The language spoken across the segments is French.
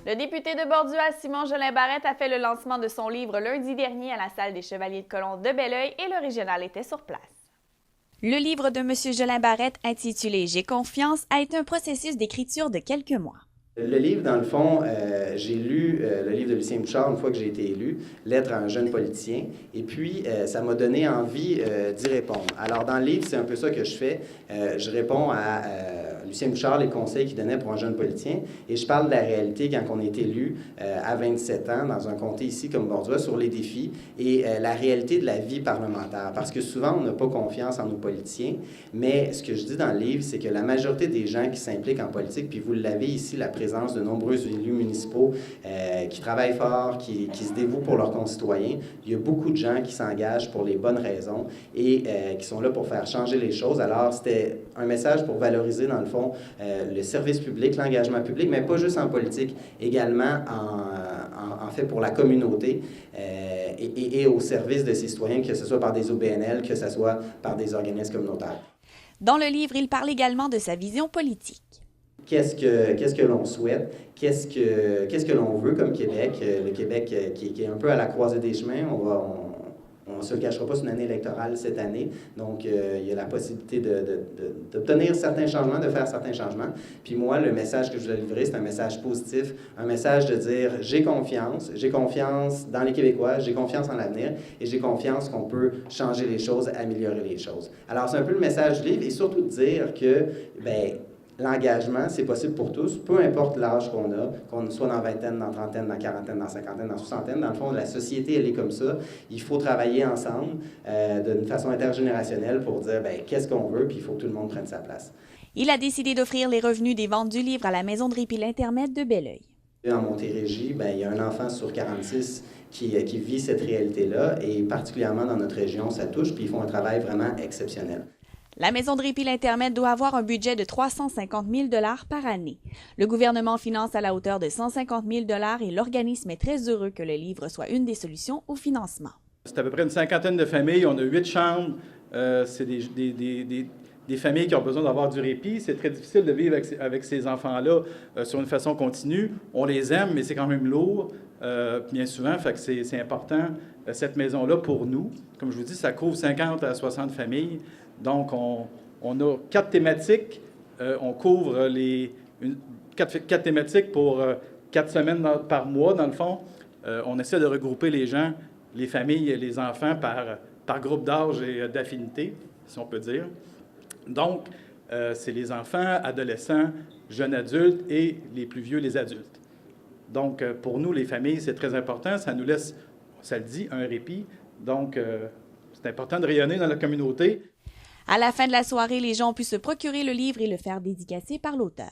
Le député de Bordua, Simon Jolin Barrette, a fait le lancement de son livre lundi dernier à la salle des Chevaliers de Colomb de Belleuil et le régional était sur place. Le livre de M. Jolin Barrette, intitulé « J'ai confiance », a été un processus d'écriture de quelques mois. Le livre, dans le fond, j'ai lu le livre de Lucien Bouchard une fois que j'ai été élu, Lettre à un jeune politicien, et puis ça m'a donné envie d'y répondre. Alors, dans le livre, c'est un peu ça que je fais. Je réponds à Lucien Bouchard, les conseils qu'il donnait pour un jeune politicien, et je parle de la réalité quand on est élu à 27 ans, dans un comté ici comme Bordua, sur les défis et la réalité de la vie parlementaire. Parce que souvent, on n'a pas confiance en nos politiciens, mais ce que je dis dans le livre, c'est que la majorité des gens qui s'impliquent en politique, puis vous l'avez ici, la présence de nombreux élus municipaux qui travaillent fort, qui se dévouent pour leurs concitoyens. Il y a beaucoup de gens qui s'engagent pour les bonnes raisons et qui sont là pour faire changer les choses. Alors, c'était un message pour valoriser, dans le fond, le service public, l'engagement public, mais pas juste en politique, également en fait pour la communauté et au service de ses citoyens, que ce soit par des OBNL, que ce soit par des organismes communautaires. Dans le livre, il parle également de sa vision politique. Qu'est-ce que l'on souhaite? Qu'est-ce que l'on veut comme Québec? Le Québec qui est un peu à la croisée des chemins. On ne se le cachera pas, c'est une année électorale cette année. Donc, il y a la possibilité d'obtenir certains changements, de faire certains changements. Puis moi, le message que je voulais livrer, c'est un message positif, un message de dire j'ai confiance dans les Québécois, j'ai confiance en l'avenir et j'ai confiance qu'on peut changer les choses, améliorer les choses. Alors, c'est un peu le message du livre et surtout de dire que, l'engagement, c'est possible pour tous, peu importe l'âge qu'on soit dans vingtaine, dans trentaine, dans quarantaine, dans cinquantaine, dans soixantaine. Dans le fond, la société, elle est comme ça. Il faut travailler ensemble d'une façon intergénérationnelle pour dire qu'est-ce qu'on veut, puis il faut que tout le monde prenne sa place. Il a décidé d'offrir les revenus des ventes du livre à la Maison de répit L'Intermède de Belleuil. En Montérégie, il y a un enfant sur 46 qui vit cette réalité-là, et particulièrement dans notre région, ça touche, puis ils font un travail vraiment exceptionnel. La Maison de répit L'Intermède doit avoir un budget de 350 000 $ par année. Le gouvernement finance à la hauteur de 150 000 $ et l'organisme est très heureux que le livre soit une des solutions au financement. C'est à peu près une cinquantaine de familles. On a 8 chambres. C'est des familles qui ont besoin d'avoir du répit. C'est très difficile de vivre avec ces enfants-là sur une façon continue. On les aime, mais c'est quand même lourd, bien souvent. Fait que c'est important, cette maison-là, pour nous. Comme je vous dis, ça couvre 50 à 60 familles. Donc, on a 4 thématiques. On couvre quatre thématiques pour 4 semaines par mois, dans le fond. On essaie de regrouper les gens, les familles et les enfants par groupe d'âge et d'affinité, si on peut dire. Donc, c'est les enfants, adolescents, jeunes adultes et les plus vieux, les adultes. Donc, pour nous, les familles, c'est très important. Ça nous laisse, ça le dit, un répit. Donc, c'est important de rayonner dans la communauté. À la fin de la soirée, les gens ont pu se procurer le livre et le faire dédicacer par l'auteur.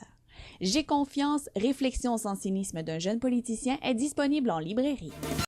J'ai confiance, réflexion sans cynisme d'un jeune politicien est disponible en librairie.